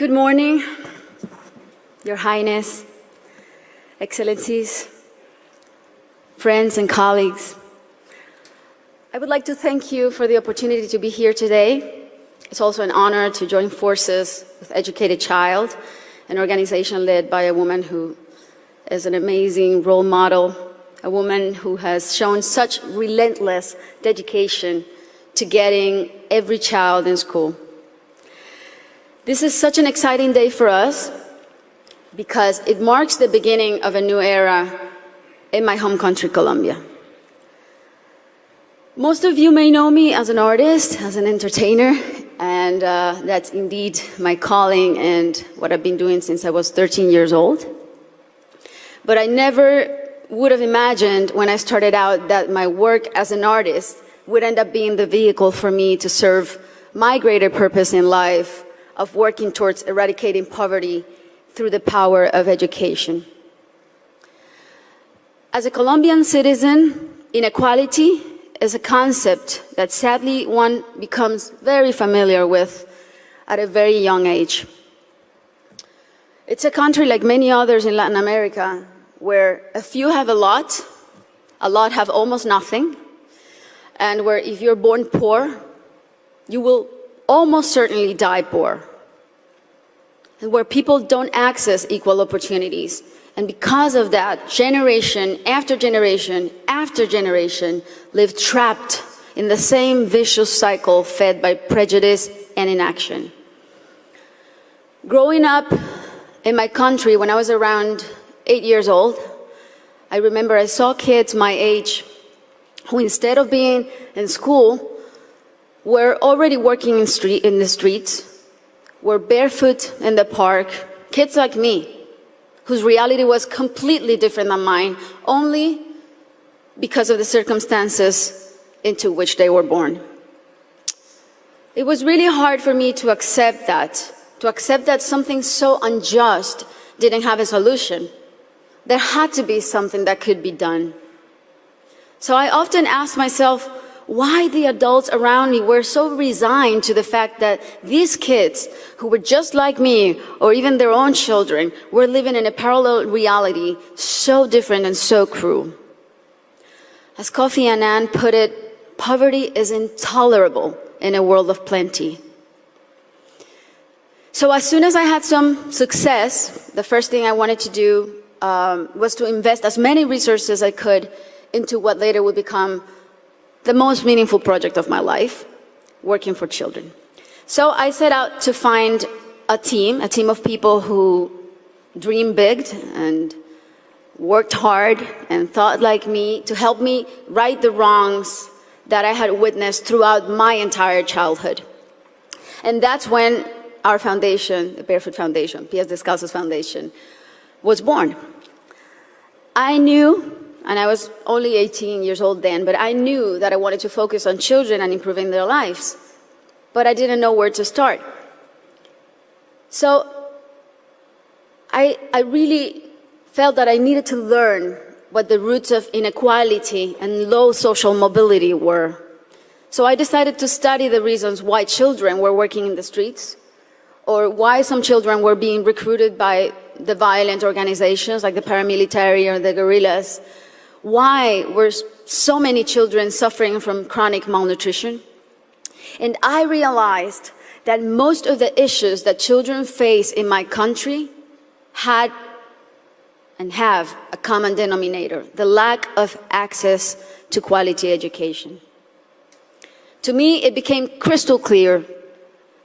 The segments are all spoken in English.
Good morning, Your Highness, Excellencies, friends and colleagues. I would like to thank you for the opportunity to be here today. It's also an honor to join forces with Educated Child, an organization led by a woman who is an amazing role model, a woman who has shown such relentless dedication to getting every child in school. This is such an exciting day for us because it marks the beginning of a new era in my home country, Colombia. Most of you may know me as an artist, as an entertainer, and that's indeed my calling and what I've been doing since I was 13 years old. But I never would have imagined when I started out that my work as an artist would end up being the vehicle for me to serve my greater purpose in life of working towards eradicating poverty through the power of education. As a Colombian citizen, inequality is a concept that sadly one becomes very familiar with at a very young age. It's a country like many others in Latin America where a few have a lot have almost nothing, and where if you're born poor, you will almost certainly die poor, and where people don't access equal opportunities. And because of that, generation after generation after generation live trapped in the same vicious cycle fed by prejudice and inaction. Growing up in my country when I was around 8 years old, I remember I saw kids my age who, instead of being in school, were already working in the streets, were barefoot in the park, kids like me, whose reality was completely different than mine, only because of the circumstances into which they were born. It was really hard for me to accept that something so unjust didn't have a solution. There had to be something that could be done. So I often asked myself why the adults around me were so resigned to the fact that these kids, who were just like me, or even their own children, were living in a parallel reality so different and so cruel. As Kofi Annan put it, poverty is intolerable in a world of plenty. So as soon as I had some success, the first thing I wanted to do was to invest as many resources as I could into what later would become the most meaningful project of my life, working for children. So I set out to find a team of people who dreamed big and worked hard and thought like me to help me right the wrongs that I had witnessed throughout my entire childhood. And that's when our foundation, the Barefoot Foundation, Pies Descalzos Foundation, was born. I knew, and I was only 18 years old then, but I knew that I wanted to focus on children and improving their lives, but I didn't know where to start. So I really felt that I needed to learn what the roots of inequality and low social mobility were. So I decided to study the reasons why children were working in the streets, or why some children were being recruited by the violent organizations like the paramilitary or the guerrillas. Why were so many children suffering from chronic malnutrition? And I realized that most of the issues that children face in my country had and have a common denominator: the lack of access to quality education. To me, it became crystal clear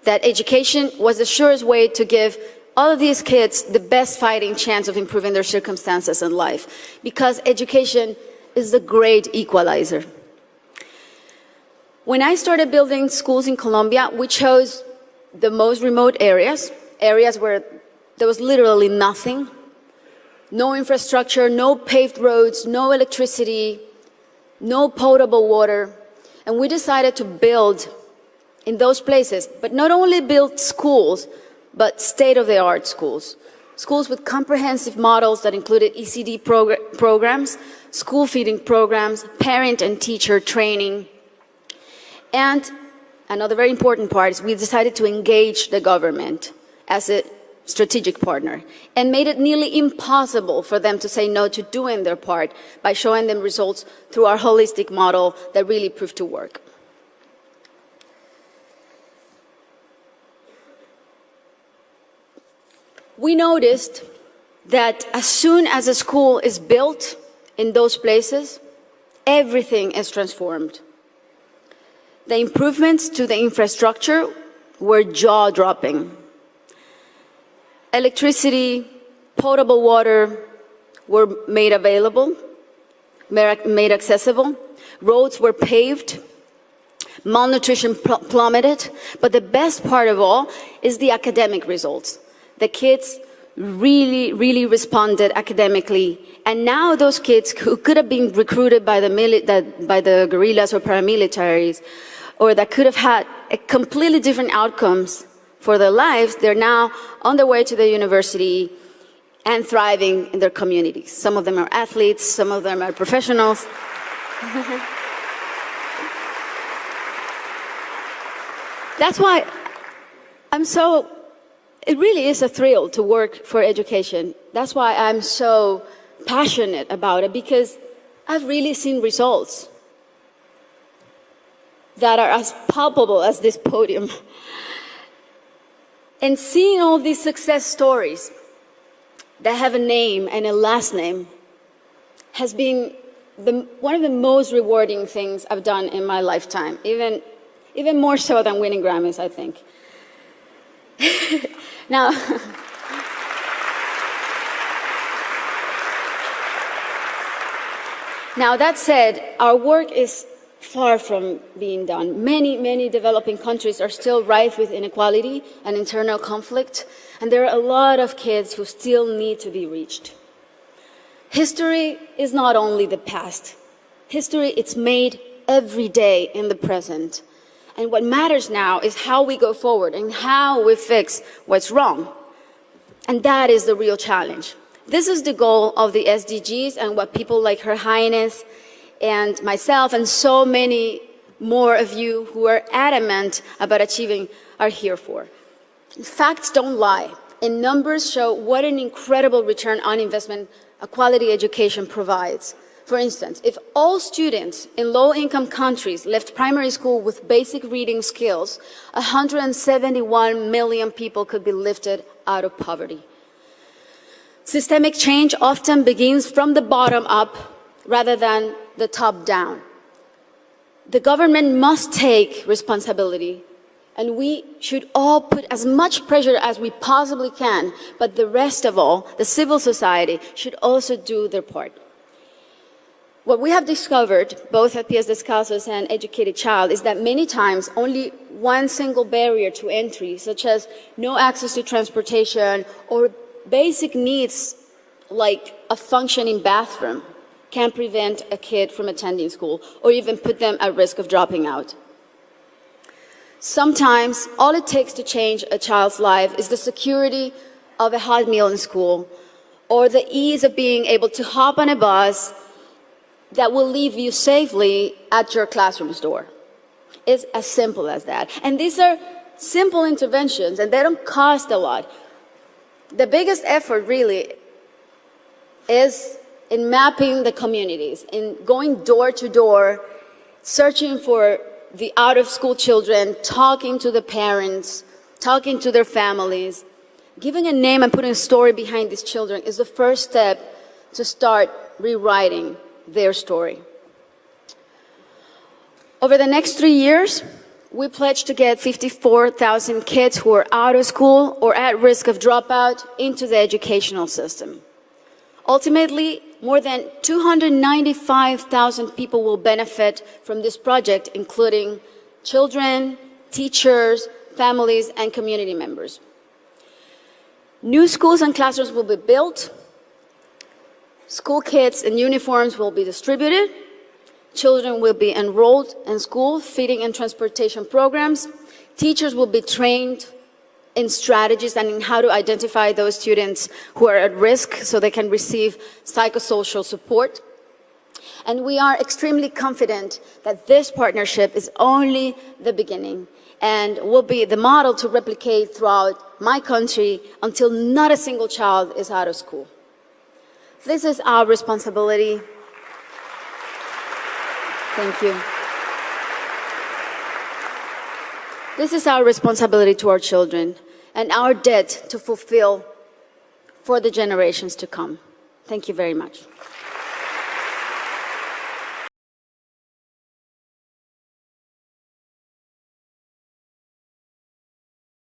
that education was the surest way to give all of these kids the best fighting chance of improving their circumstances in life, because education is the great equalizer. When I started building schools in Colombia, we chose the most remote areas where there was literally nothing, no infrastructure, no paved roads, no electricity, no potable water. And we decided to build in those places, but not only build schools, but state-of-the-art schools. Schools with comprehensive models that included ECD programs, school feeding programs, parent and teacher training. And another very important part is we decided to engage the government as a strategic partner and made it nearly impossible for them to say no to doing their part by showing them results through our holistic model that really proved to work. We noticed that as soon as a school is built in those places, everything is transformed. The improvements to the infrastructure were jaw-dropping. Electricity, potable water were made available, made accessible. Roads were paved. Malnutrition plummeted. But the best part of all is the academic results. The kids really responded academically. And now those kids who could have been recruited by the guerrillas or paramilitaries, or that could have had a completely different outcomes for their lives, they're now on their way to the university and thriving in their communities. Some of them are athletes, some of them are professionals. That's why it really is a thrill to work for education. That's why I'm so passionate about it, because I've really seen results that are as palpable as this podium. And seeing all these success stories that have a name and a last name has been one of the most rewarding things I've done in my lifetime, even more so than winning Grammys, I think. Now, that said, our work is far from being done. Many developing countries are still rife with inequality and internal conflict, and there are a lot of kids who still need to be reached. History is not only the past. History, it's made every day in the present. And what matters now is how we go forward and how we fix what's wrong. And that is the real challenge. This is the goal of the SDGs and what people like Her Highness and myself and so many more of you who are adamant about achieving are here for. Facts don't lie, and numbers show what an incredible return on investment a quality education provides. For instance, if all students in low-income countries left primary school with basic reading skills, 171 million people could be lifted out of poverty. Systemic change often begins from the bottom up rather than the top down. The government must take responsibility, and we should all put as much pressure as we possibly can, but the rest of all, the civil society, should also do their part. What we have discovered, both at Pies Descalzos and Educated Child, is that many times only one single barrier to entry, such as no access to transportation or basic needs like a functioning bathroom, can prevent a kid from attending school or even put them at risk of dropping out. Sometimes all it takes to change a child's life is the security of a hot meal in school or the ease of being able to hop on a bus that will leave you safely at your classroom's door. It's as simple as that. And these are simple interventions, and they don't cost a lot. The biggest effort really is in mapping the communities, in going door to door, searching for the out-of-school children, talking to the parents, talking to their families. Giving a name and putting a story behind these children is the first step to start rewriting their story. Over the next 3 years, we pledge to get 54,000 kids who are out of school or at risk of dropout into the educational system. Ultimately, more than 295,000 people will benefit from this project, including children, teachers, families, and community members. New schools and classrooms will be built. School kits and uniforms will be distributed. Children will be enrolled in school, feeding and transportation programs. Teachers will be trained in strategies and in how to identify those students who are at risk so they can receive psychosocial support. And we are extremely confident that this partnership is only the beginning and will be the model to replicate throughout my country until not a single child is out of school. This is our responsibility. Thank you. This is our responsibility to our children and our debt to fulfill for the generations to come. Thank you very much.